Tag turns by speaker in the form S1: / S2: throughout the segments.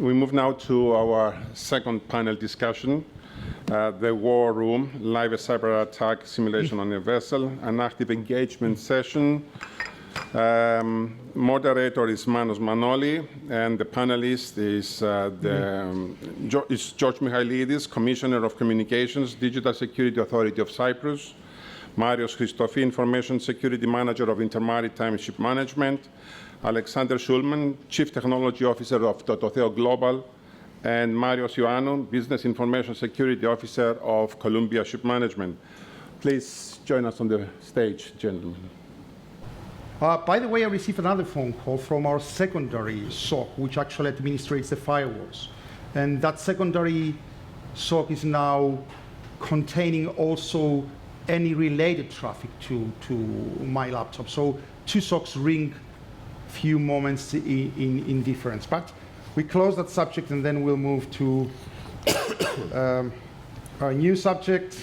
S1: We move now to our second panel discussion, the War Room, live cyber attack simulation on a vessel, an active engagement session. Moderator is Manos Manoli, and the panelist is George Michaelides, Commissioner of Communications, Digital Security Authority of Cyprus, Marios Christofi, Information Security Manager of InterMaritime Shipmanagement, Alexander Shulman, Chief Technology Officer of Tototheo Global, and Marios Ioannou, Business Information Security Officer of Columbia Shipmanagement. Please join us on the stage, gentlemen.
S2: By the way, I received another phone call from our secondary SOC, which actually administrates the firewalls. And that secondary SOC is now containing also any related traffic to my laptop. So two SOCs ring few moments in difference. But we close that subject and then we'll move to our new subject.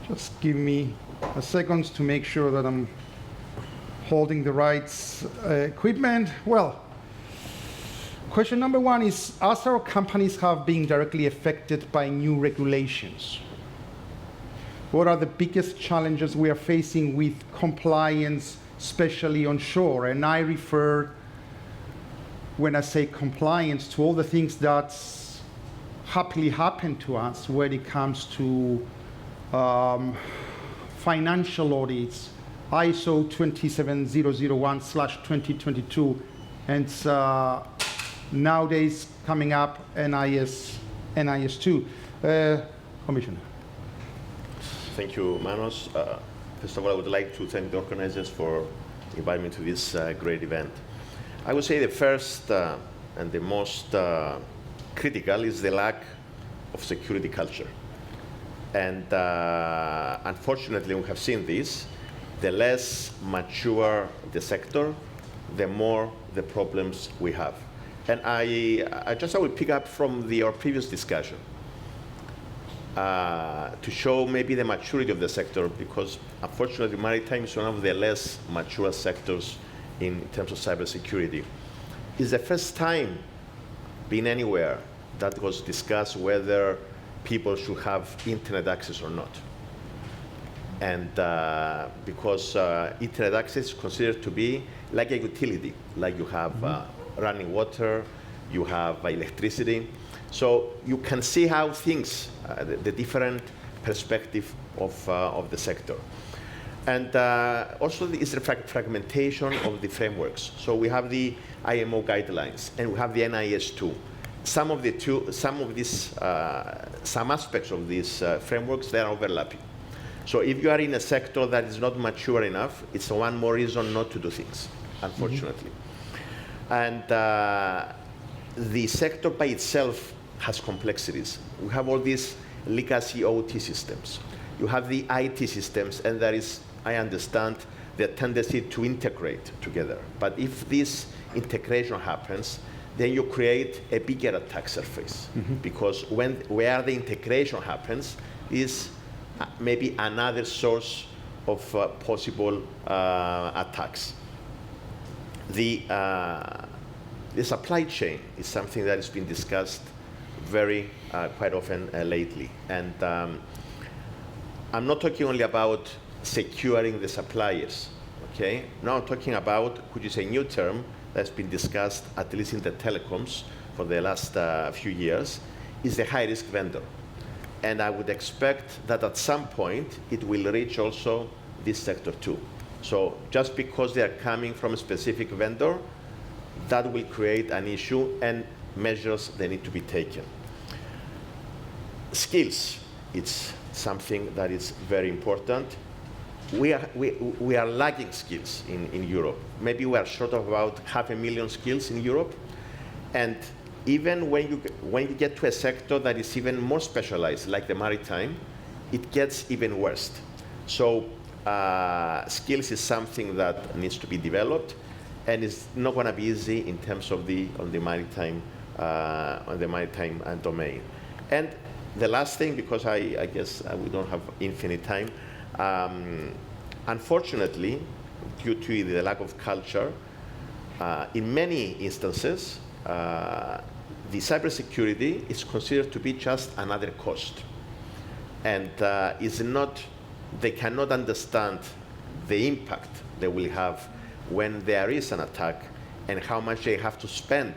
S2: Just give me a second to make sure that I'm holding the right equipment. Well, question number one is, as our companies have been directly affected by new regulations, what are the biggest challenges we are facing with compliance, especially on shore? And I refer, when I say compliance, to all the things that happily happen to us when it comes to financial audits, ISO 27001/2022, and nowadays coming up NIS 2. Commissioner.
S3: Thank you, Manos. First of all, I would like to thank the organizers for inviting me to this great event. I would say the first and the most critical is the lack of security culture. And unfortunately, we have seen this. The less mature the sector, the more the problems we have. And I will pick up from our previous discussion to show maybe the maturity of the sector, because unfortunately, maritime is one of the less mature sectors in terms of cybersecurity. It's the first time been anywhere that was discussed whether people should have internet access or not. And because internet access is considered to be like a utility, like you have running water, you have electricity. So you can see how things, the different perspective of the sector. And also is the fragmentation of the frameworks. So we have the IMO guidelines and we have the NIS 2. Some aspects of these frameworks, they are overlapping. So if you are in a sector that is not mature enough, it's one more reason not to do things, unfortunately. And the sector by itself has complexities. We have all these legacy OT systems. You have the IT systems, and there is, I understand, the tendency to integrate together. But if this integration happens, then you create a bigger attack surface. Because where the integration happens is maybe another source of possible attacks. The supply chain is something that has been discussed very quite often lately. And I'm not talking only about securing the suppliers, okay? Now I'm talking about, which is a new term that's been discussed, at least in the telecoms for the last few years, is the high-risk vendor. And I would expect that at some point it will reach also this sector too. So just because they are coming from a specific vendor, that will create an issue and measures that need to be taken. Skills, it's something that is very important. We are lacking skills in Europe. Maybe we are short of about 500,000 skills in Europe. And even when you get to a sector that is even more specialized, like the maritime, it gets even worse. So skills is something that needs to be developed, and it's not going to be easy in terms of the maritime domain. And the last thing, because I guess we don't have infinite time, unfortunately, due to the lack of culture, in many instances, the cybersecurity is considered to be just another cost, and they cannot understand the impact they will have when there is an attack and how much they have to spend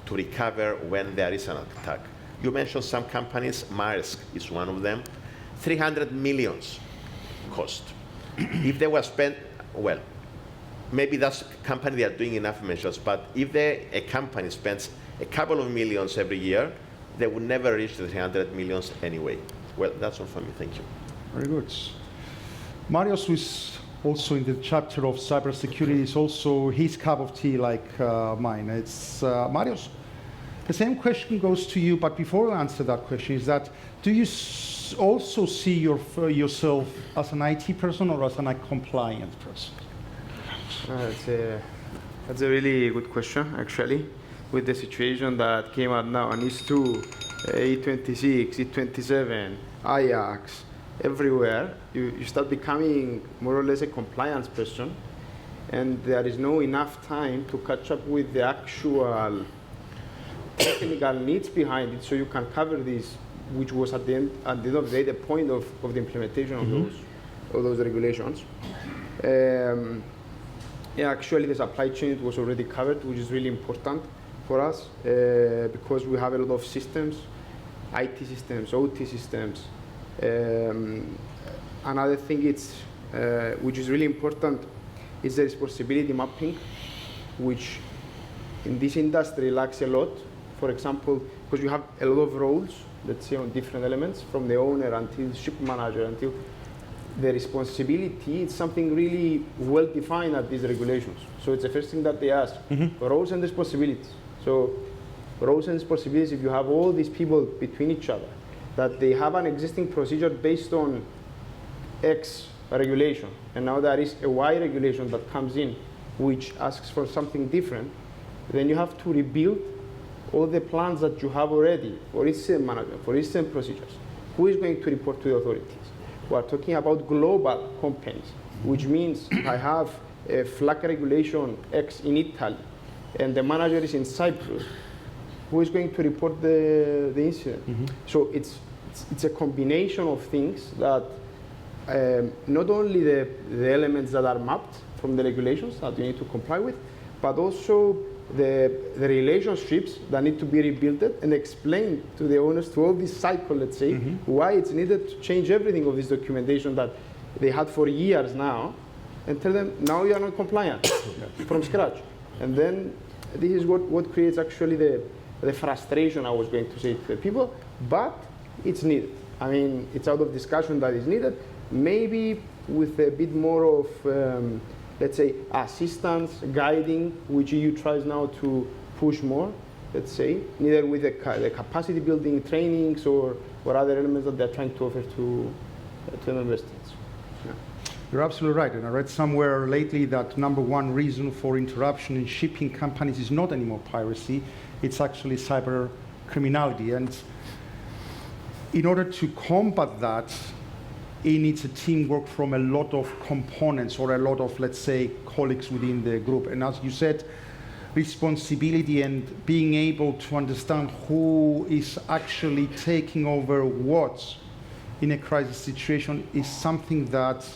S3: to recover when there is an attack. You mentioned some companies, Maersk is one of them, 300 millions cost. If they were spent, well, maybe that's a company they are doing enough measures, but if a company spends a couple of millions every year, they would never reach the 300 millions anyway. Well, that's all from me, thank you.
S2: Very good. Marios, who is also in the chapter of cybersecurity, is also his cup of tea like mine. It's Marios, the same question goes to you, but before I answer that question, is that do you also see yourself as an IT person or as a compliance person?
S4: That's a really good question, actually, with the situation that came out now, and it's true, E26, E27, Ajax, everywhere, you start becoming more or less a compliance person, and there is no enough time to catch up with the actual technical needs behind it, so you can cover this, which was at the end of the day the point of the implementation of those regulations. Yeah, actually the supply chain was already covered, which is really important for us because we have a lot of systems, IT systems, OT systems. Another thing which is really important is the responsibility mapping, which in this industry lacks a lot. For example, because you have a lot of roles, let's say, on different elements, from the owner until ship manager, until the responsibility, it's something really well defined at these regulations. So it's the first thing that they ask, roles and responsibilities. So roles and responsibilities, if you have all these people between each other, that they have an existing procedure based on X regulation, and now there is a Y regulation that comes in, which asks for something different, then you have to rebuild all the plans that you have already for incident management, for incident procedures. Who is going to report to the authorities? We are talking about global companies, which means I have a flag regulation X in Italy, and the manager is in Cyprus. Who is going to report the incident? So it's a combination of things that not only the elements that are mapped from the regulations that you need to comply with, but also the relationships that need to be rebuilt and explained to the owners through all this cycle, let's say, why it's needed to change everything of this documentation that they had for years now, and tell them, now you are not compliant from scratch. And then this is what creates actually the frustration, I was going to say, to the people, but it's needed. I mean, it's out of discussion that is needed, maybe with a bit more of let's say, assistance, guiding, which EU tries now to push more, let's say, neither with the capacity building trainings or other elements that they're trying to offer to member states. Yeah.
S2: You're absolutely right, and I read somewhere lately that #1 reason for interruption in shipping companies is not anymore piracy, it's actually cyber criminality. And in order to combat that, it needs a teamwork from a lot of components or a lot of, let's say, colleagues within the group. And as you said, responsibility and being able to understand who is actually taking over what in a crisis situation is something that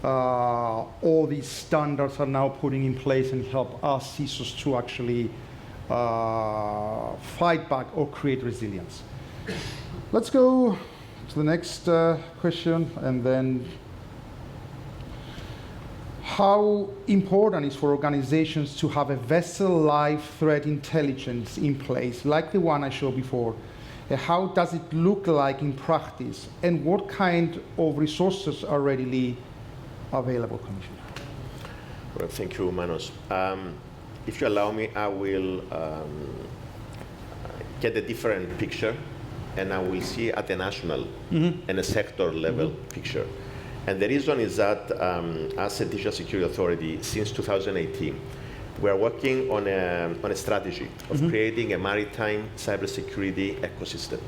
S2: all these standards are now putting in place and help us CISOs to actually fight back or create resilience. Let's go to the next question, and then how important is for organizations to have a vessel live threat intelligence in place, like the one I showed before? How does it look like in practice, and what kind of resources are readily available, Commissioner?
S3: Well, thank you, Manos. If you allow me, I will get a different picture, and I will see at the national and a sector level picture. And the reason is that as a digital security authority, since 2018, we are working on a strategy of creating a maritime cybersecurity ecosystem.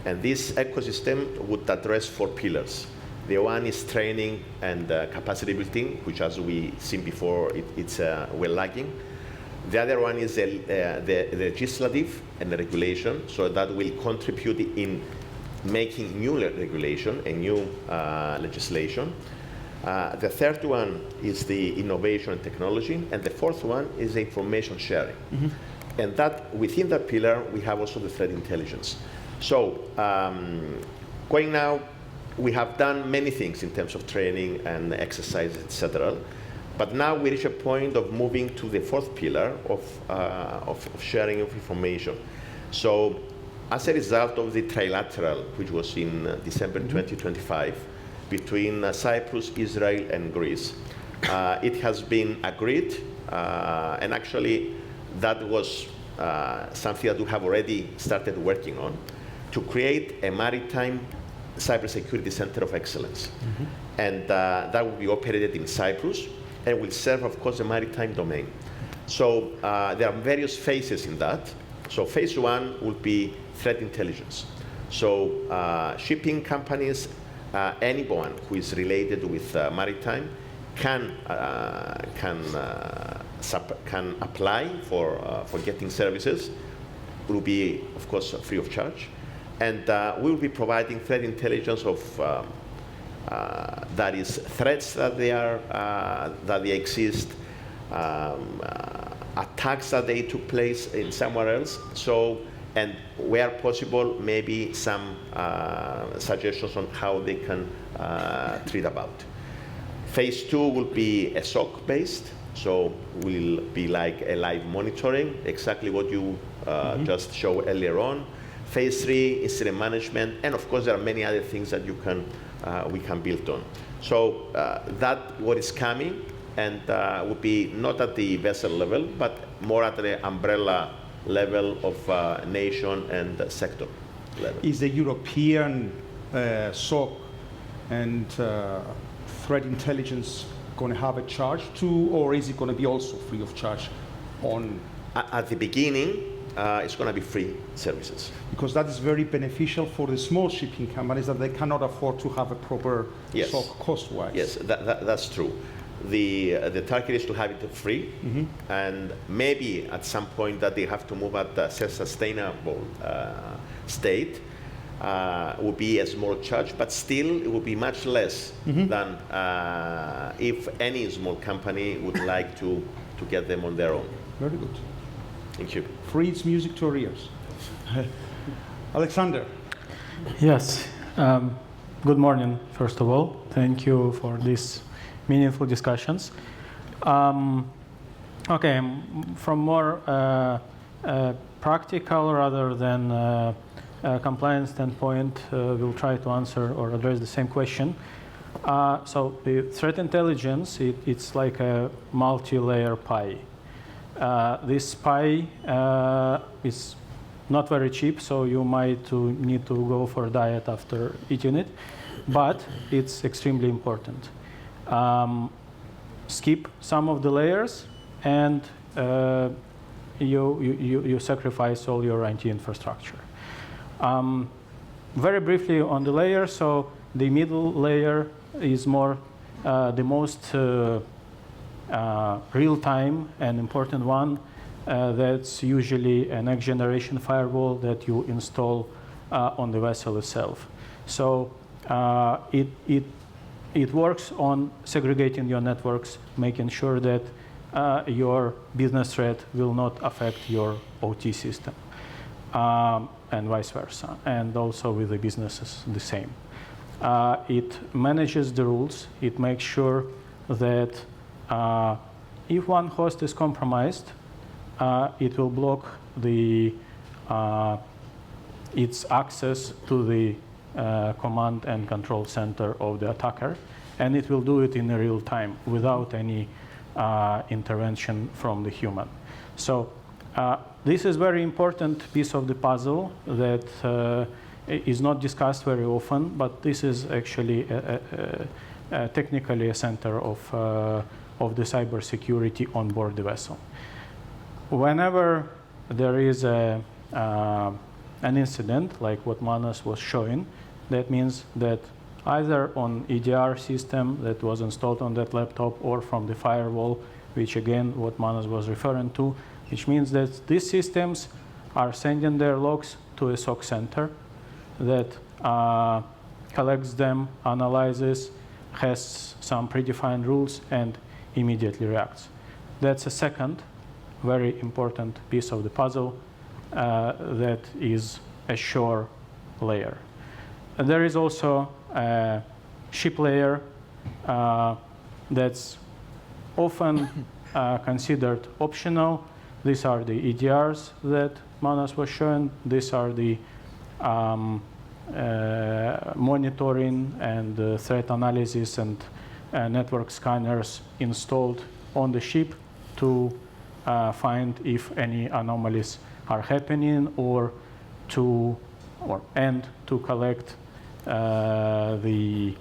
S3: And this ecosystem would address 4 pillars. The one is training and capacity building, which, as we seen before, we're lagging. The other one is the legislative and the regulation, so that will contribute in making new regulation and new legislation. The third one is the innovation and technology, and the fourth one is the information sharing. And that within that pillar, we have also the threat intelligence. So going now, we have done many things in terms of training and exercise, etc. But now we reach a point of moving to the fourth pillar of sharing of information. So as a result of the trilateral, which was in December 2025, between Cyprus, Israel, and Greece, it has been agreed, and actually that was something that we have already started working on, to create a maritime cybersecurity center of excellence. And that will be operated in Cyprus and will serve, of course, the maritime domain. So there are various phases in that. So phase one will be threat intelligence. So shipping companies, anyone who is related with maritime can apply for getting services. It will be, of course, free of charge. And we will be providing threat intelligence of that is threats that they exist, attacks that they took place in somewhere else. So, and where possible, maybe some suggestions on how they can treat about. Phase two will be a SOC based, so will be like a live monitoring, exactly what you just showed earlier on. Phase three, incident management, and of course there are many other things that we can build on. So that what is coming, and will be not at the vessel level, but more at the umbrella level of nation and sector level.
S2: Is the European SOC and threat intelligence going to have a charge too, or is it going to be also free of charge on?
S3: At the beginning, it's going to be free services.
S2: Because that is very beneficial for the small shipping companies that they cannot afford to have a proper SOC cost-wise.
S3: Yes, that's true. The target is to have it free, and maybe at some point that they have to move at a self-sustainable state, will be a small charge, but still it will be much less than if any small company would like to get them on their own.
S2: Very good.
S3: Thank you.
S2: Free, it's music to our ears. Alexander.
S5: Yes. Good morning, first of all. Thank you for these meaningful discussions. Okay, from more practical rather than compliance standpoint, we'll try to answer or address the same question. So the threat intelligence, it's like a multi-layer pie. This pie is not very cheap, so you might need to go for a diet after eating it, but it's extremely important. Skip some of the layers, and you sacrifice all your IT infrastructure. Very briefly on the layer, so the middle layer is more the most real-time and important one. That's usually a next generation firewall that you install on the vessel itself. So it works on segregating your networks, making sure that your business threat will not affect your OT system, and vice versa, and also with the businesses the same. It manages the rules. It makes sure that if one host is compromised, it will block its access to the command and control center of the attacker, and it will do it in real time without any intervention from the human. So this is very important piece of the puzzle that is not discussed very often, but this is actually technically a center of the cybersecurity on board the vessel. Whenever there is an incident like what Manos was showing, that means that either on EDR system that was installed on that laptop or from the firewall, which again what Manos was referring to, which means that these systems are sending their logs to a SOC center that collects them, analyzes, has some predefined rules, and immediately reacts. That's a second very important piece of the puzzle that is a shore layer. And there is also a ship layer that's often considered optional. These are the EDRs that Manos was showing. These are the monitoring and threat analysis and network scanners installed on the ship to find if any anomalies are happening, or to collect the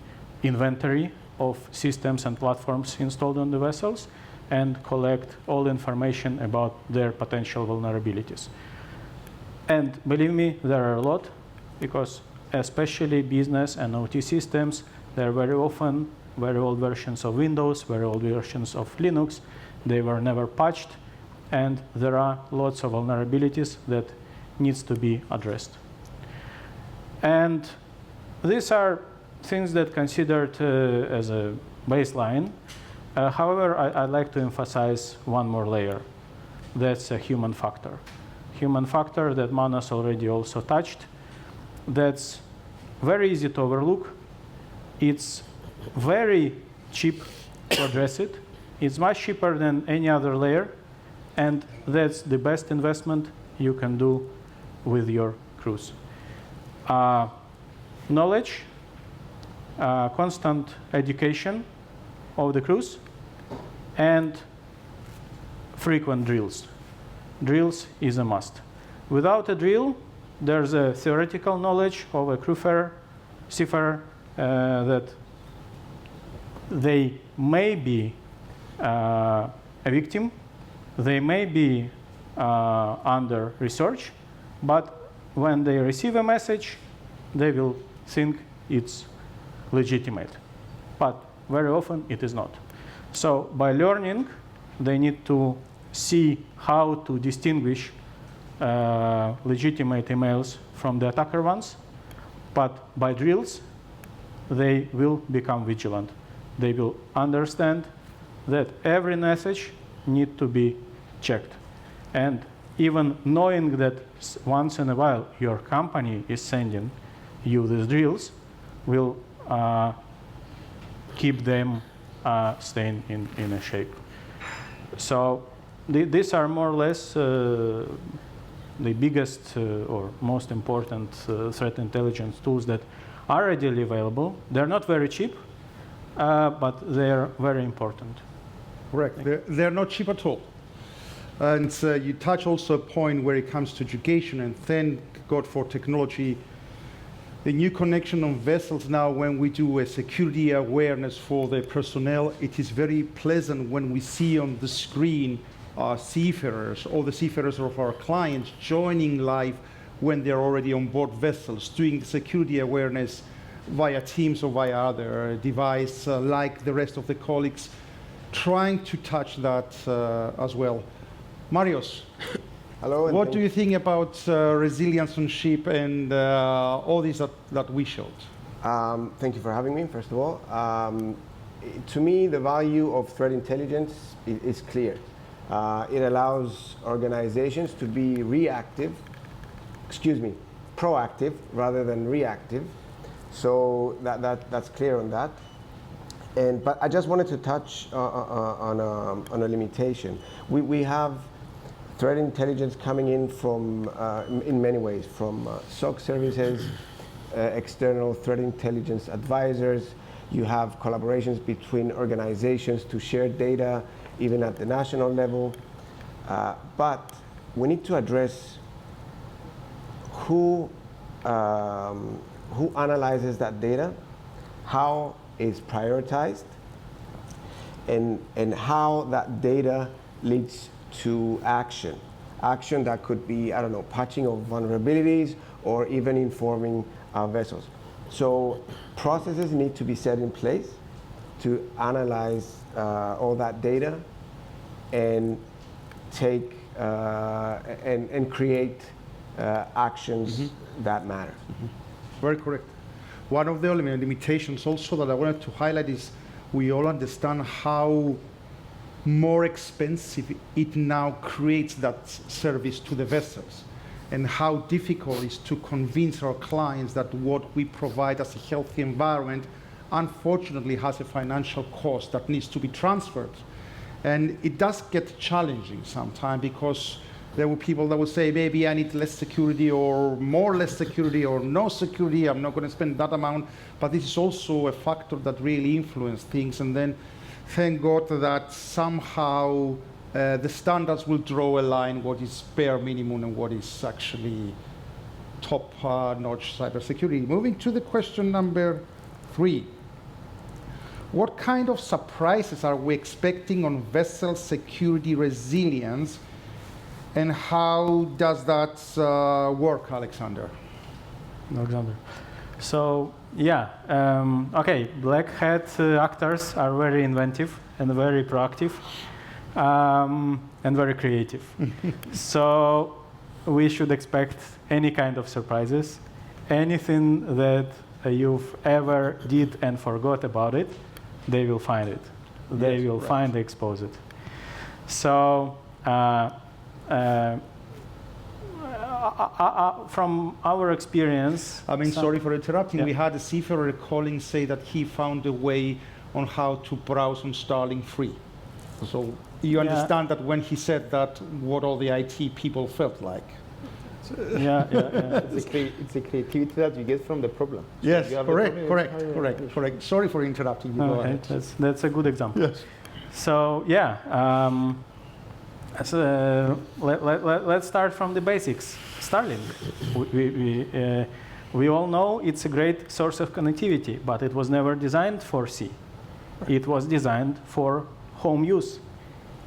S5: inventory of systems and platforms installed on the vessels and collect all information about their potential vulnerabilities. And believe me, there are a lot, because especially business and OT systems, they're very often very old versions of Windows, very old versions of Linux. They were never patched, and there are lots of vulnerabilities that needs to be addressed. And these are things that considered as a baseline. However, I'd like to emphasize one more layer. That's a human factor. Human factor that Manos already also touched. That's very easy to overlook. It's very cheap to address it. It's much cheaper than any other layer. And that's the best investment you can do with your crews. Knowledge, constant education of the crews, and frequent drills. Drills is a must. Without a drill, there's a theoretical knowledge of a crewfarer, seafarer, that they may be a victim, they may be under research, but when they receive a message, they will think it's legitimate. But very often it is not. So by learning, they need to see how to distinguish legitimate emails from the attacker ones. But by drills, they will become vigilant. They will understand that every message needs to be checked. And even knowing that once in a while your company is sending you these drills will keep them staying in a shape. So these are more or less the biggest or most important threat intelligence tools that are readily available. They're not very cheap, but they're very important.
S2: Correct. They're not cheap at all. And you touch also a point where it comes to education, and thank God for technology. The new connection on vessels now, when we do a security awareness for the personnel, it is very pleasant when we see on the screen our seafarers or the seafarers of our clients joining live when they're already on board vessels, doing security awareness via Teams or via other device, like the rest of the colleagues, trying to touch that as well. Marios,
S6: hello.
S2: What do you think about resilience on ship and all these that we showed?
S6: Thank you for having me, first of all. To me, the value of threat intelligence is clear. It allows organizations to be proactive rather than reactive. So that's clear on that. But I just wanted to touch on a limitation. We have threat intelligence coming in from, in many ways, from SOC services, external threat intelligence advisors. You have collaborations between organizations to share data, even at the national level. But we need to address who analyzes that data, how it's prioritized, and how that data leads to action. Action that could be, I don't know, patching of vulnerabilities or even informing our vessels. So processes need to be set in place to analyze all that data and take and create actions that matter.
S2: Very correct. One of the limitations also that I wanted to highlight is we all understand how more expensive it now creates that service to the vessels, and how difficult it is to convince our clients that what we provide as a healthy environment unfortunately has a financial cost that needs to be transferred. And it does get challenging sometimes, because there were people that would say, maybe I need less security or more less security or no security, I'm not going to spend that amount. But this is also a factor that really influences things. And then thank God that somehow the standards will draw a line what is bare minimum and what is actually top-notch cybersecurity. Moving to the question number 3. What kind of surprises are we expecting on vessel security resilience, and how does that work, Alexander?
S5: So, yeah, okay, black hat actors are very inventive and very proactive and very creative. So we should expect any kind of surprises, anything that you've ever did and forgot about it, they will find it. They will find, expose it. So from our experience...
S2: I mean, sorry for interrupting. Yeah. We had a seafarer calling, say that he found a way on how to browse on Starlink free. So you understand that when he said that, what all the IT people felt like.
S4: It's the creativity that you get from the problem. So
S2: yes, correct. Sorry for interrupting you.
S5: Okay, that's a good example. Yes. So let's start from the basics. Starlink. We all know it's a great source of connectivity, but it was never designed for sea. It was designed for home use.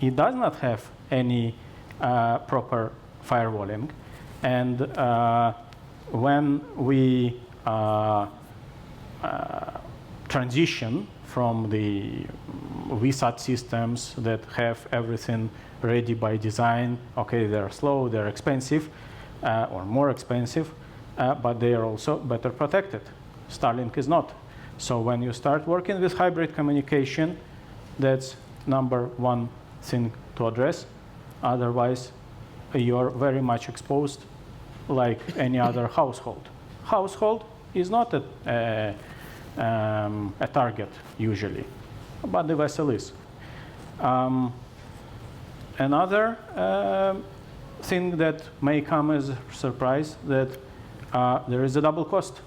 S5: It does not have any proper firewalling. And when we transition from the VSAT systems that have everything ready by design, okay, they're slow, they're expensive, or more expensive, but they are also better protected. Starlink is not. So when you start working with hybrid communication, that's number one thing to address. Otherwise, you're very much exposed like any other household. Household is not a target usually, but the vessel is. Another thing that may come as a surprise, that there is a double cost.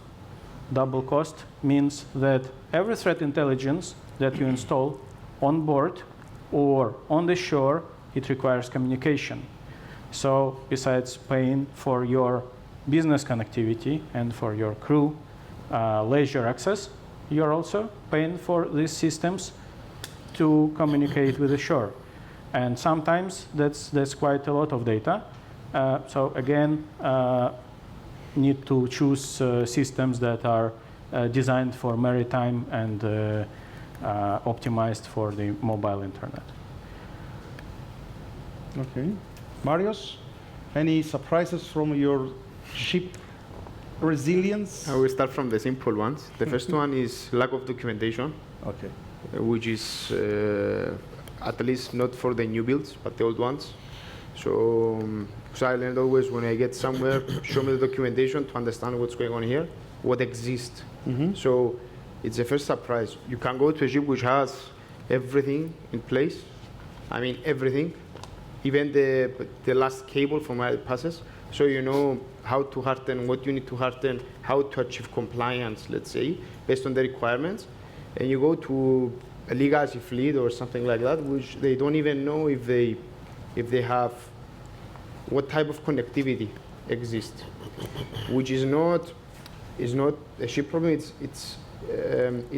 S5: Double cost means that every threat intelligence that you install on board or on the shore, it requires communication. So besides paying for your business connectivity and for your crew leisure access, you're also paying for these systems to communicate with the shore. And sometimes that's quite a lot of data. So again, need to choose systems that are designed for maritime and optimized for the mobile internet.
S2: Okay. Marios, any surprises from your ship resilience?
S4: I will start from the simple ones. The first one is lack of documentation.
S2: Okay.
S4: Which is at least not for the new builds, but the old ones. So I learned always when I get somewhere, show me the documentation to understand what's going on here, what exists. So it's the first surprise. You can go to a ship which has everything in place. I mean, everything. Even the last cable from where it passes. So you know how to harden, what you need to harden, how to achieve compliance, let's say, based on the requirements. And you go to a legacy fleet or something like that, which they don't even know if they have what type of connectivity exists, which is not a ship problem. It's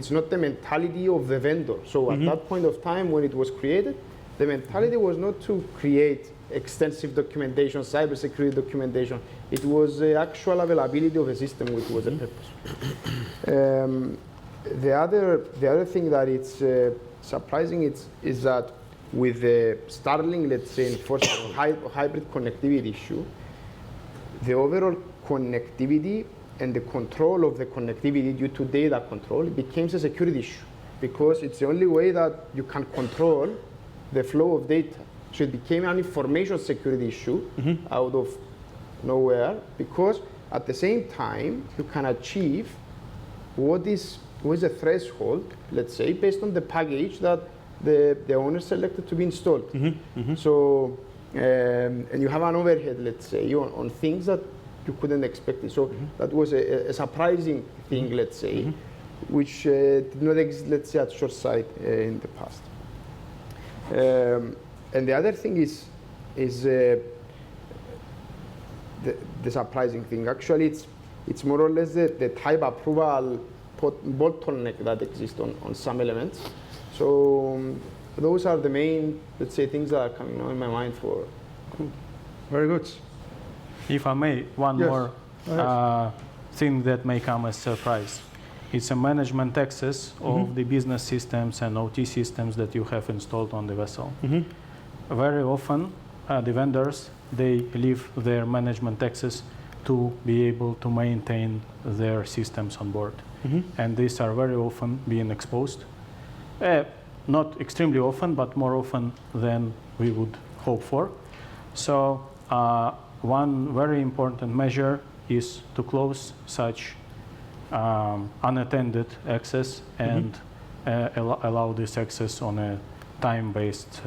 S4: not the mentality of the vendor. So at that point of time when it was created, the mentality was not to create extensive documentation, cybersecurity documentation. It was the actual availability of a system which was the purpose. The other thing that it's surprising is that with the Starlink, let's say, enforcement hybrid connectivity issue, the overall connectivity and the control of the connectivity due to data control became a security issue, because it's the only way that you can control the flow of data. So it became an information security issue out of nowhere, because at the same time you can achieve what is a threshold, let's say, based on the package that the owner selected to be installed. So and you have an overhead, let's say, on things that you couldn't expect it. So that was a surprising thing, let's say, which did not exist, let's say, at short sight in the past. And the other thing is the surprising thing. Actually, it's more or less the type approval bottleneck that exists on some elements. So those are the main, let's say, things that are coming now in my mind for.
S2: Cool. Very good.
S5: If I may, one more thing that may come as a surprise. It's a management access of the business systems and OT systems that you have installed on the vessel. Very often, the vendors, they leave their management access to be able to maintain their systems on board. And these are very often being exposed. Not extremely often, but more often than we would hope for. So one very important measure is to close such unattended access and allow this access on a time-based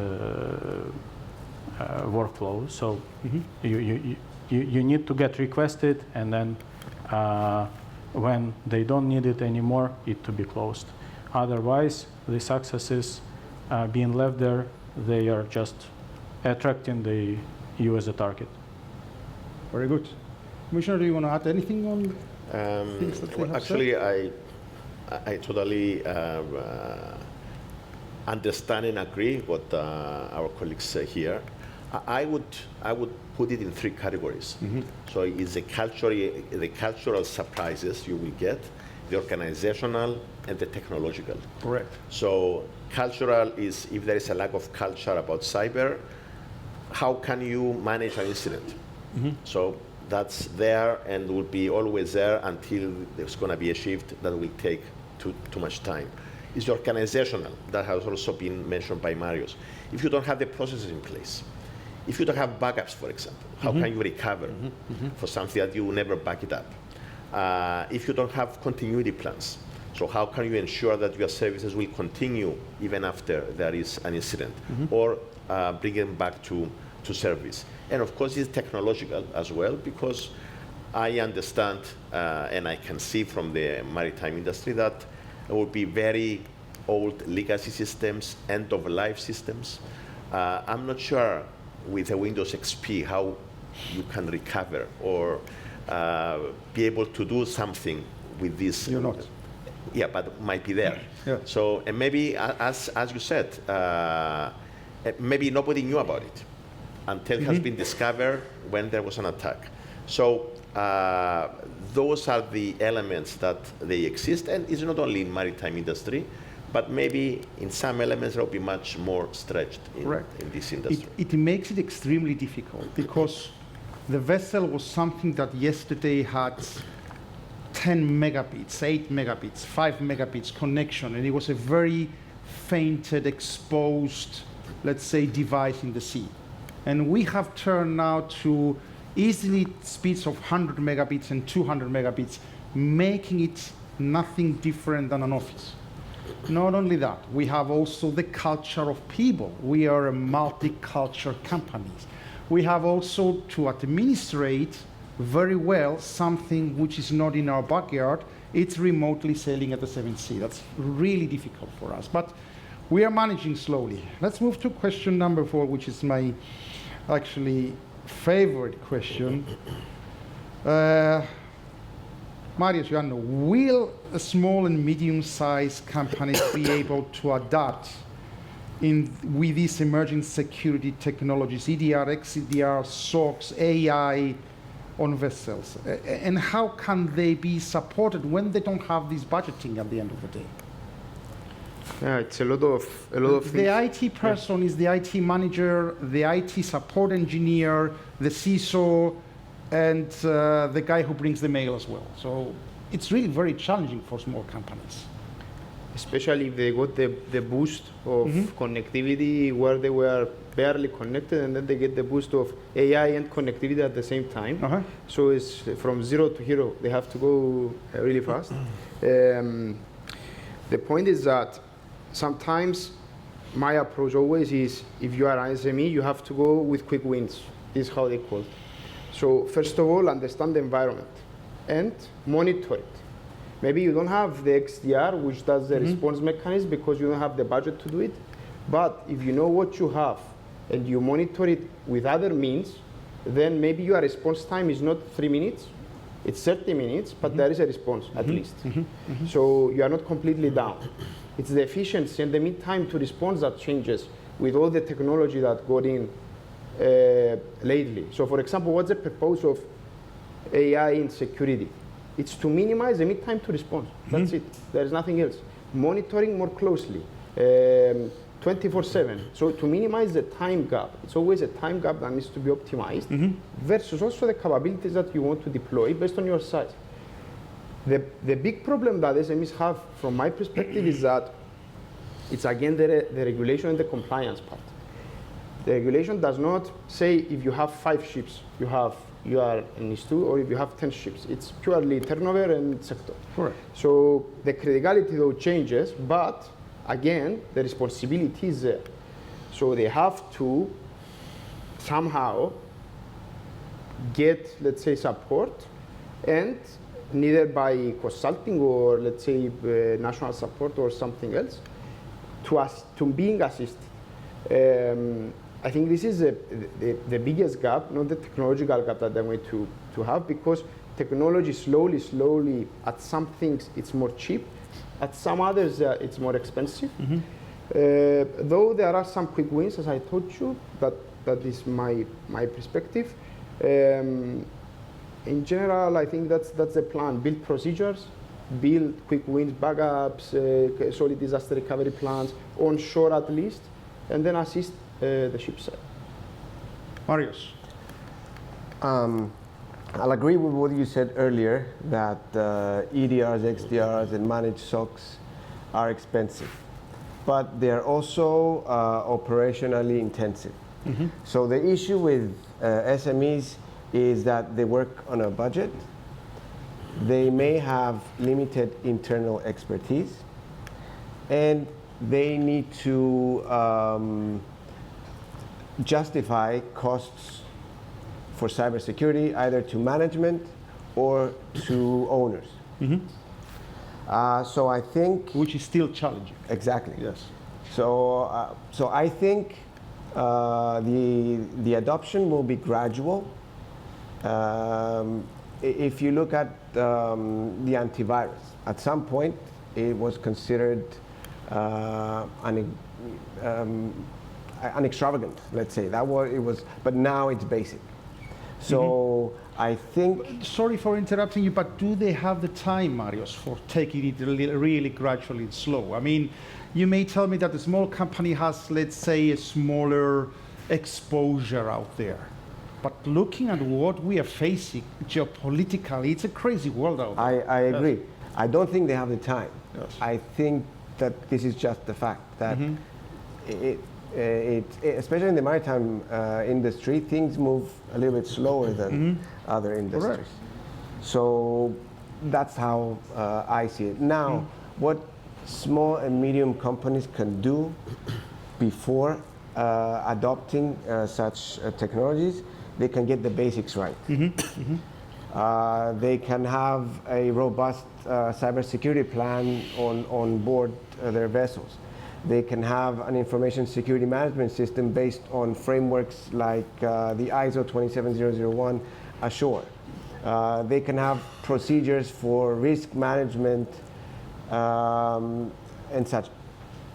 S5: workflow. So you need to get requested, and then when they don't need it anymore, it to be closed. Otherwise, these accesses being left there, they are just attracting you as a target.
S2: Very good. Commissioner, do you want to add anything on things that they have
S3: actually,
S2: said?
S3: I totally understand and agree what our colleagues say here. I would put it in three categories. So it's the cultural surprises you will get, the organizational, and the technological.
S2: Correct.
S3: So cultural is if there is a lack of culture about cyber, how can you manage an incident? So that's there and will be always there until there's going to be a shift that will take too much time. It's organizational. That has also been mentioned by Marius. If you don't have the processes in place, if you don't have backups, for example, how can you recover for something that you will never back it up? If you don't have continuity plans, so how can you ensure that your services will continue even after there is an incident, or bring them back to service? And of course, it's technological as well, because I understand and I can see from the maritime industry that there will be very old legacy systems, end-of-life systems. I'm not sure with a Windows XP how you can recover or be able to do something with this.
S2: You're not.
S3: Yeah, but might be there.
S2: Yeah.
S3: So, and maybe, as you said, maybe nobody knew about it until it has been discovered when there was an attack. So those are the elements that they exist, and it's not only in maritime industry, but maybe in some elements they'll be much more stretched in this industry.
S2: It makes it extremely difficult, because the vessel was something that yesterday had 10 megabits, 8 megabits, 5 megabits connection, and it was a very fainted, exposed, let's say, device in the sea. And we have turned now to easily speeds of 100 megabits and 200 megabits, making it nothing different than an office. Not only that, we have also the culture of people. We are a multicultural company. We have also to administrate very well something which is not in our backyard. It's remotely sailing at the 7th Sea. That's really difficult for us, but we are managing slowly. Let's move to question number 4, which is my actually favorite question. Marius, Ioannou, will small and medium-sized companies be able to adapt with these emerging security technologies, EDR, XDR, SOCs, AI on vessels? And how can they be supported when they don't have this budgeting at the end of the day?
S4: Yeah, it's a lot of things.
S2: The IT person is the IT manager, the IT support engineer, the CISO, and the guy who brings the mail as well. So it's really very challenging for small companies.
S4: Especially if they got the boost of connectivity where they were barely connected, and then they get the boost of AI and connectivity at the same time. So it's from 0 to hero. They have to go really fast. The point is that sometimes my approach always is, if you are an SME, you have to go with quick wins. This is how they call it. So first of all, understand the environment and monitor it. Maybe you don't have the XDR, which does the response mechanism, because you don't have the budget to do it. But if you know what you have and you monitor it with other means, then maybe your response time is not 3 minutes, it's 30 minutes, but there is a response at least. So you are not completely down. It's the efficiency and the mean time to response that changes with all the technology that got in lately. So for example, what's the purpose of AI in security? It's to minimize the mean time to response. That's it. There is nothing else. Monitoring more closely, 24/7. So to minimize the time gap, it's always a time gap that needs to be optimized versus also the capabilities that you want to deploy based on your size. The big problem that SMEs have, from my perspective, is that it's again the regulation and the compliance part. The regulation does not say if you have 5 ships, you are in NIS2, or if you have 10 ships. It's purely turnover and sector.
S2: Correct.
S4: So the criticality though changes, but again, the responsibility is there. So they have to somehow get, let's say, support, and neither by consulting or, let's say, national support or something else, to being assisted. I think this is the biggest gap, not the technological gap that they're going to have, because technology slowly, at some things it's more cheap, at some others it's more expensive. Though there are some quick wins, as I told you, that is my perspective. In general, I think that's the plan. Build procedures, build quick wins, backups, solid disaster recovery plans, onshore at least, and then assist the ship side.
S2: Marius.
S6: I'll agree with what you said earlier, that EDRs, XDRs, and managed SOCs are expensive, but they're also operationally intensive. So the issue with SMEs is that they work on a budget. They may have limited internal expertise, and they need to justify costs for cybersecurity, either to management or to owners. So I think,
S2: Which is still challenging.
S6: exactly.
S2: Yes.
S6: So I think the adoption will be gradual. If you look at the antivirus, at some point it was considered an extravagant, let's say. It was, but now it's basic. So I think.
S2: Sorry for interrupting you, but do they have the time, Marius, for taking it really gradually and slow? I mean, you may tell me that the small company has, let's say, a smaller exposure out there. But looking at what we are facing geopolitically, it's a crazy world out there.
S6: I agree. Yes. I don't think they have the time.
S2: Yes.
S6: I think that this is just the fact that especially in the maritime industry, things move a little bit slower than other industries.
S2: Correct.
S6: So that's how I see it. Now, what small and medium companies can do before adopting such technologies, they can get the basics right. They can have a robust cybersecurity plan on board their vessels. They can have an information security management system based on frameworks like the ISO 27001 ashore. They can have procedures for risk management and such.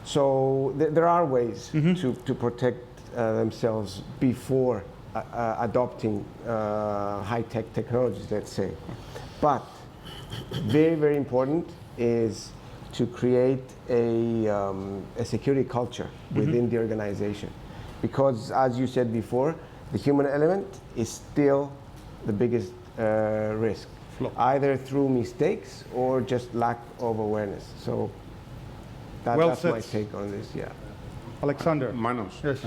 S6: So there are ways to protect themselves before adopting high-tech technologies, let's say. But very, very important is to create a security culture within the organization. Because, as you said before, the human element is still the biggest risk, either through mistakes or just lack of awareness. So that's my take on this, yeah.
S2: Alexander.
S1: Manos,
S2: Yes.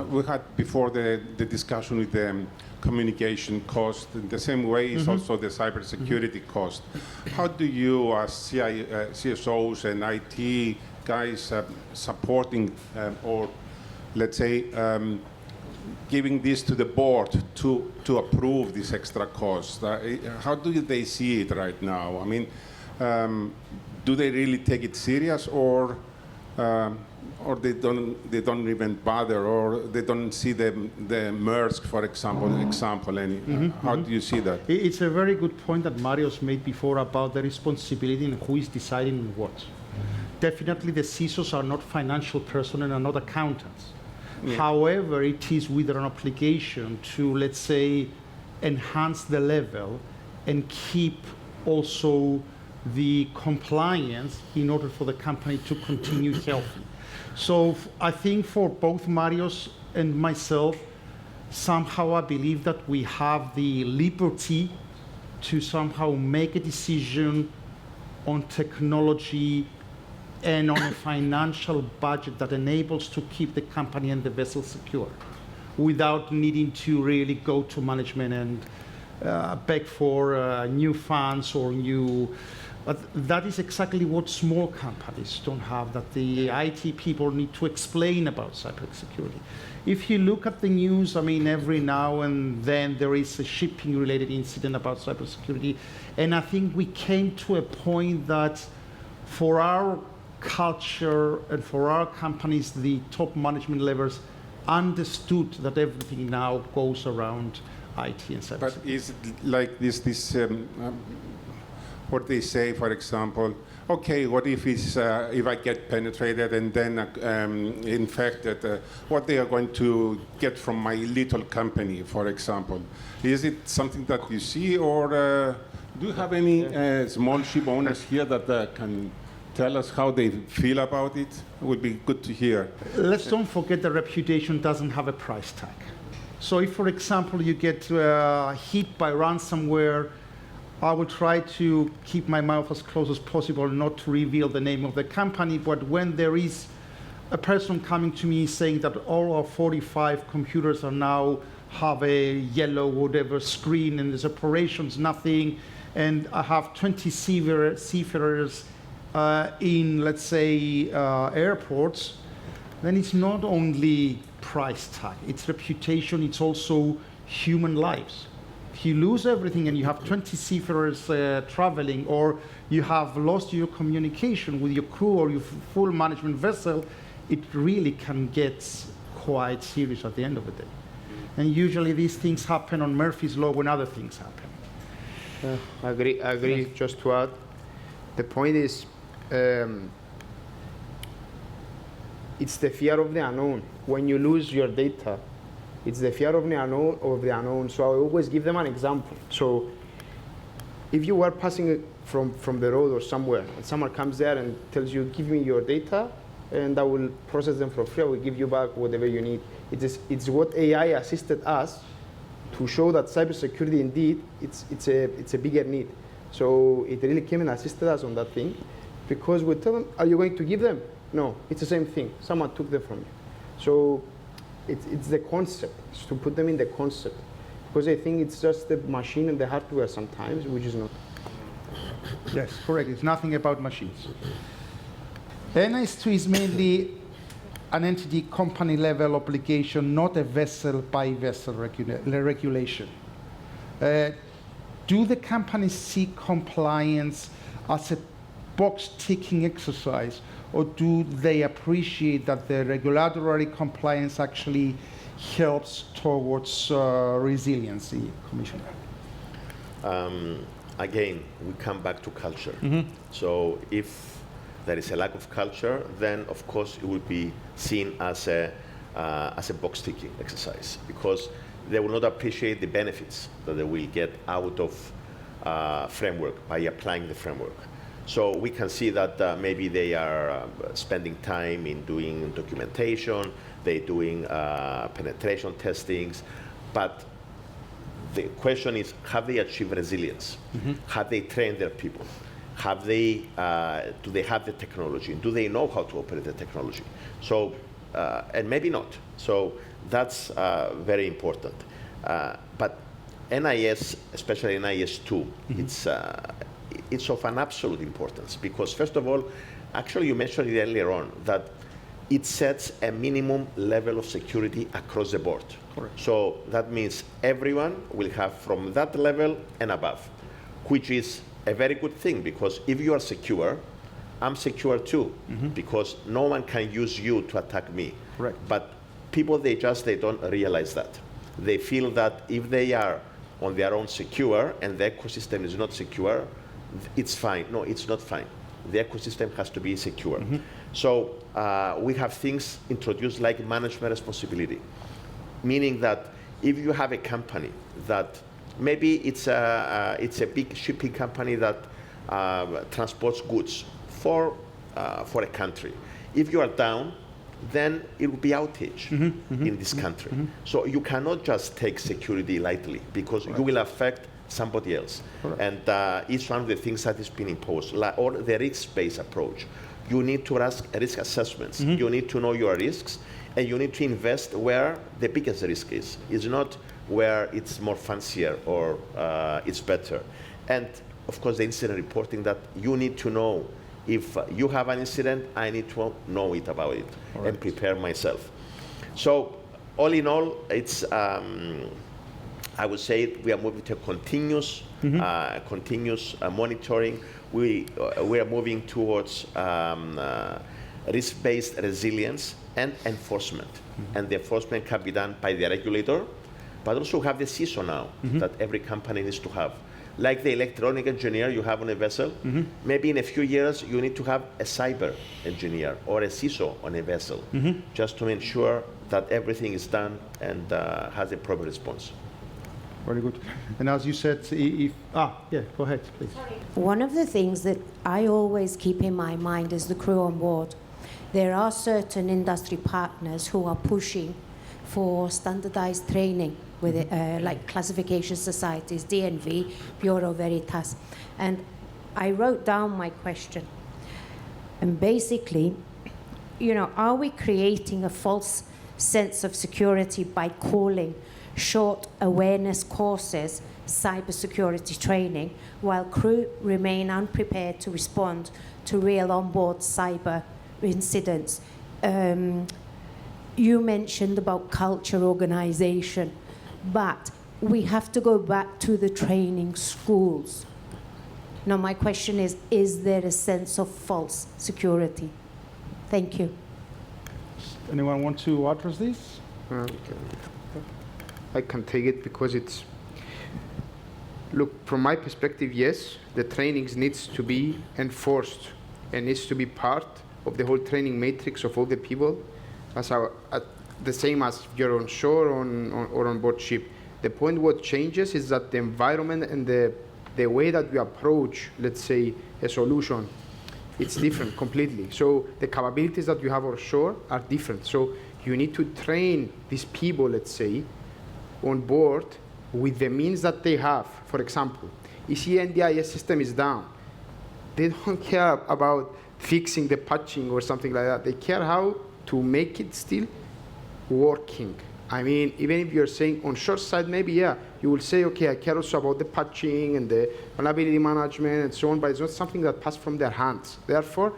S1: we had before the discussion with the communication cost. In the same way is also the cybersecurity cost. How do you, as CSOs and IT guys, supporting or, let's say, giving this to the board to approve this extra cost? How do they see it right now? I mean, do they really take it serious, or they don't even bother, or they don't see the Maersk, for example, how do you see that?
S2: It's a very good point that Marios made before about the responsibility and who is deciding what. Definitely the CISOs are not financial personnel and are not accountants. Yeah. However, it is with an obligation to, let's say, enhance the level and keep also the compliance in order for the company to continue healthy. So I think for both Marios and myself, somehow I believe that we have the liberty to somehow make a decision on technology and on a financial budget that enables to keep the company and the vessel secure without needing to really go to management and beg for new funds or new. But that is exactly what small companies don't have, that the IT people need to explain about cybersecurity. If you look at the news, I mean, every now and then there is a shipping-related incident about cybersecurity. And I think we came to a point that for our culture and for our companies, the top management levels understood that everything now goes around IT and cybersecurity.
S1: But is it like this what they say, for example, okay, what if I get penetrated and then infected, what they are going to get from my little company, for example? Is it something that you see, or do you have any small ship owners here that can tell us how they feel about it? It would be good to hear.
S2: Let's don't forget that reputation doesn't have a price tag. So if, for example, you get hit by ransomware, I will try to keep my mouth as close as possible, not to reveal the name of the company. But when there is a person coming to me saying that all our 45 computers are now have a yellow whatever screen and there's operations, nothing, and I have 20 seafarers in, let's say, airports, then it's not only price tag, it's reputation, it's also human lives. If you lose everything and you have 20 seafarers traveling, or you have lost your communication with your crew or your full management vessel, it really can get quite serious at the end of the day. And usually these things happen on Murphy's Law when other things happen.
S4: I agree. Yes. Just to add, the point is, it's the fear of the unknown. When you lose your data, it's the fear of the unknown. So I always give them an example. So if you were passing from the road or somewhere, and someone comes there and tells you, give me your data, and I will process them for free, I will give you back whatever you need. It's what AI assisted us to show that cybersecurity, indeed, it's a bigger need. So it really came and assisted us on that thing, because we tell them, are you going to give them? No, it's the same thing. Someone took them from you. So it's the concept, it's to put them in the concept, because I think it's just the machine and the hardware sometimes, which is not.
S2: Yes, correct. It's nothing about machines. NIS2 is mainly an entity company level obligation, not a vessel by vessel regulation. Do the companies see compliance as a box ticking exercise, or do they appreciate that the regulatory compliance actually helps towards resiliency, Commissioner?
S3: Again, we come back to culture. So if there is a lack of culture, then of course it will be seen as a box ticking exercise, because they will not appreciate the benefits that they will get out of framework by applying the framework. So we can see that maybe they are spending time in doing documentation, they're doing penetration testings, but the question is, have they achieved resilience? Have they trained their people? Have they, do they have the technology? Do they know how to operate the technology? So, and maybe not. So that's very important. But NIS, especially NIS 2, it's of an absolute importance because, first of all, actually you mentioned it earlier on, that it sets a minimum level of security across the board.
S2: Correct.
S3: So that means everyone will have from that level and above, which is a very good thing because if you are secure, I'm secure too, because no one can use you to attack me.
S2: Correct.
S3: But people, they don't realize that. They feel that if they are on their own secure and the ecosystem is not secure, it's fine. No, it's not fine. The ecosystem has to be secure. So we have things introduced like management responsibility, meaning that if you have a company that maybe it's a big shipping company that transports goods for a country. If you are down, then it will be outage in this country. So you cannot just take security lightly because you will affect somebody else. And it's one of the things that has been imposed, or the risk-based approach. You need to ask risk assessments. You need to know your risks, and you need to invest where the biggest risk is. It's not where it's more fancier or it's better. And of course, the incident reporting, that you need to know if you have an incident, I need to know it about it and prepare myself. So all in all, it's, I would say we are moving to continuous, continuous monitoring. We are moving towards risk-based resilience and enforcement. And the enforcement can be done by the regulator, but also have the CISO now that every company needs to have. Like the electronic engineer you have on a vessel, maybe in a few years you need to have a cyber engineer or a CISO on a vessel, just to ensure that everything is done and has a proper response.
S2: Very good. And as you said, if yeah, go ahead, please.
S7: One of the things that I always keep in my mind is the crew on board. There are certain industry partners who are pushing for standardized training with like classification societies, DNV, Bureau Veritas. And I wrote down my question. And basically, you know, are we creating a false sense of security by calling short awareness courses cybersecurity training, while crew remain unprepared to respond to real onboard cyber incidents? You mentioned about culture, organization, but we have to go back to the training schools. Now, my question is there a sense of false security? Thank you.
S2: Anyone want to address this?
S4: I can take it because it's, look, from my perspective, yes, the trainings needs to be enforced and needs to be part of the whole training matrix of all the people, as the same as you're on shore or on board ship. The point what changes is that the environment and the way that we approach, let's say, a solution, it's different completely. So the capabilities that you have offshore are different. So you need to train these people, let's say, on board with the means that they have. For example, NDIS system is down. They don't care about fixing the patching or something like that. They care how to make it still working. I mean, even if you're saying on short side, maybe, yeah, you will say, okay, I care also about the patching and the vulnerability management and so on, but it's not something that passed from their hands. Therefore,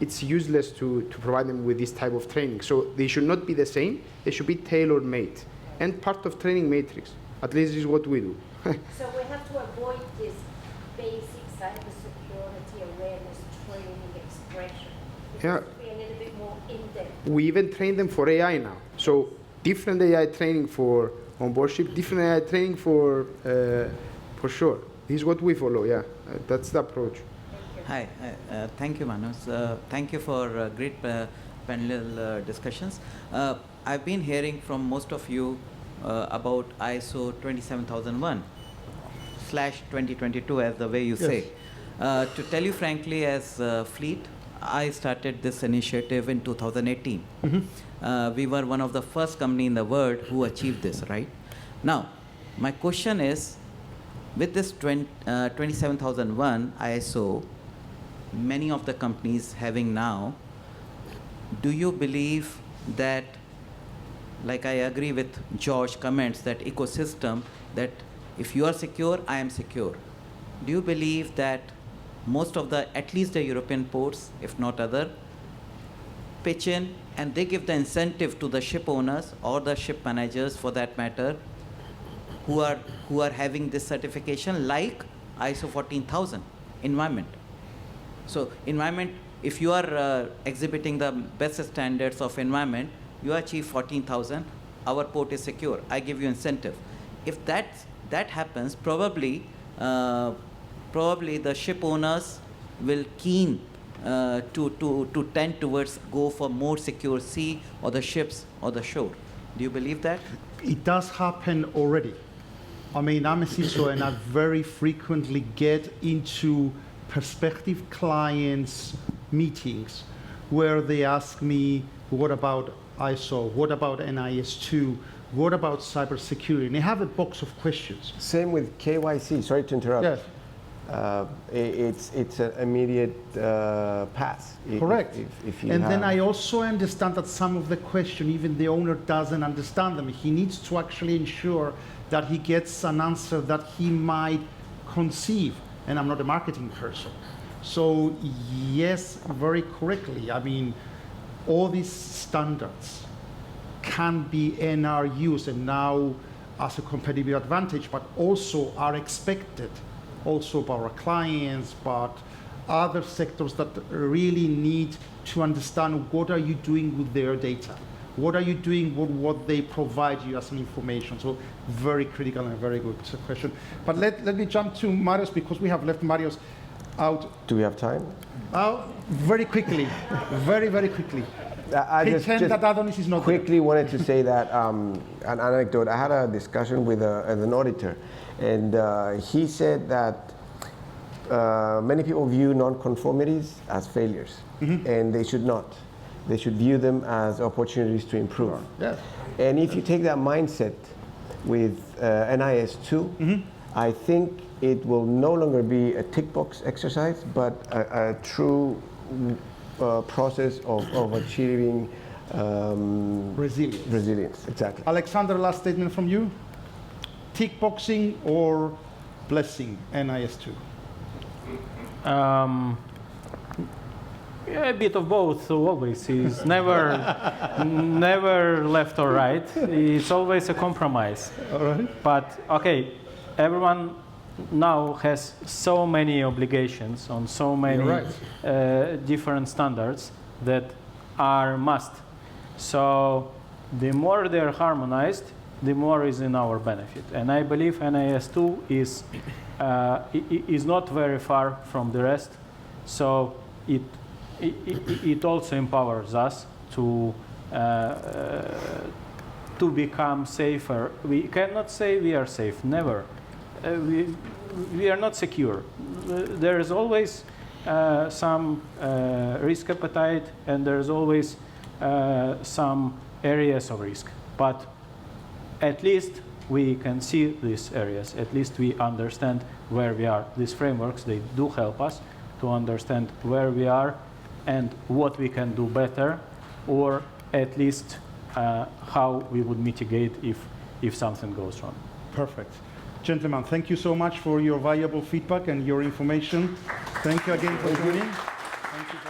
S4: it's useless to provide them with this type of training. So they should not be the same. They should be tailor-made and part of training matrix. At least this is what we do.
S7: So we have to avoid this basic cybersecurity awareness training expression. It has to be a little bit more in-depth.
S4: We even train them for AI now. So different AI training for onboard ship, different AI training for shore. This is what we follow, yeah. That's the approach.
S8: Hi, thank you, Manos. Thank you for great panel discussions. I've been hearing from most of you about ISO 27001/2022, as the way you say. To tell you frankly, as Fleet, I started this initiative in 2018. We were one of the first company in the world who achieved this, right? Now, my question is, with this 27001 ISO, many of the companies having now, do you believe that, like I agree with George comments, that ecosystem, that if you are secure, I am secure. Do you believe that most of the, at least the European ports, if not other, pitch in and they give the incentive to the ship owners or the ship managers for that matter, who are having this certification like ISO 14000 environment. So environment, if you are exhibiting the best standards of environment, you achieve 14,000, our port is secure, I give you incentive. If that happens, probably the ship owners will keen to tend towards go for more secure sea or the ships or the shore. Do you believe that?
S2: It does happen already. I mean, I'm a CISO and I very frequently get into prospective clients' meetings where they ask me, what about ISO? What about NIS2? What about cybersecurity? And they have a box of questions.
S6: Same with KYC. Sorry to interrupt.
S2: Yes.
S6: It's an immediate pass.
S2: Correct.
S6: If you
S2: and
S6: have.
S2: then I also understand that some of the question, even the owner doesn't understand them. He needs to actually ensure that he gets an answer that he might conceive. And I'm not a marketing person. So yes, very correctly. I mean, all these standards can be and are used and now as a competitive advantage, but also are expected also by our clients, but other sectors that really need to understand what are you doing with their data? What are you doing with what they provide you as an information? So very critical and very good question. But let me jump to Marios because we have left Marios out.
S6: Do we have time?
S2: Very quickly, very quickly.
S6: I just
S2: that Adonis is not
S6: quickly there. Wanted to say that an anecdote. I had a discussion with an auditor, and he said that many people view non-conformities as failures, and they should not. They should view them as opportunities to improve.
S2: Yes.
S6: And if you take that mindset with NIS2, I think it will no longer be a tick box exercise, but a true process of achieving
S2: resilience.
S6: Resilience, exactly.
S2: Alexander, last statement from you. Tick boxing or blessing NIS2?
S5: Yeah, a bit of both, so always. It's never left or right. It's always a compromise.
S2: All right.
S5: But, okay, everyone now has so many obligations on so many different standards that are must. So the more they're harmonized, the more is in our benefit. And I believe NIS2 is not very far from the rest. So it also empowers us to become safer. We cannot say we are safe, never. We are not secure. There is always some risk appetite, and there is always some areas of risk. But at least we can see these areas. At least we understand where we are. These frameworks, they do help us to understand where we are and what we can do better, or at least how we would mitigate if something goes wrong.
S2: Perfect. Gentlemen, thank you so much for your valuable feedback and your information. Thank you again for joining. Thank you.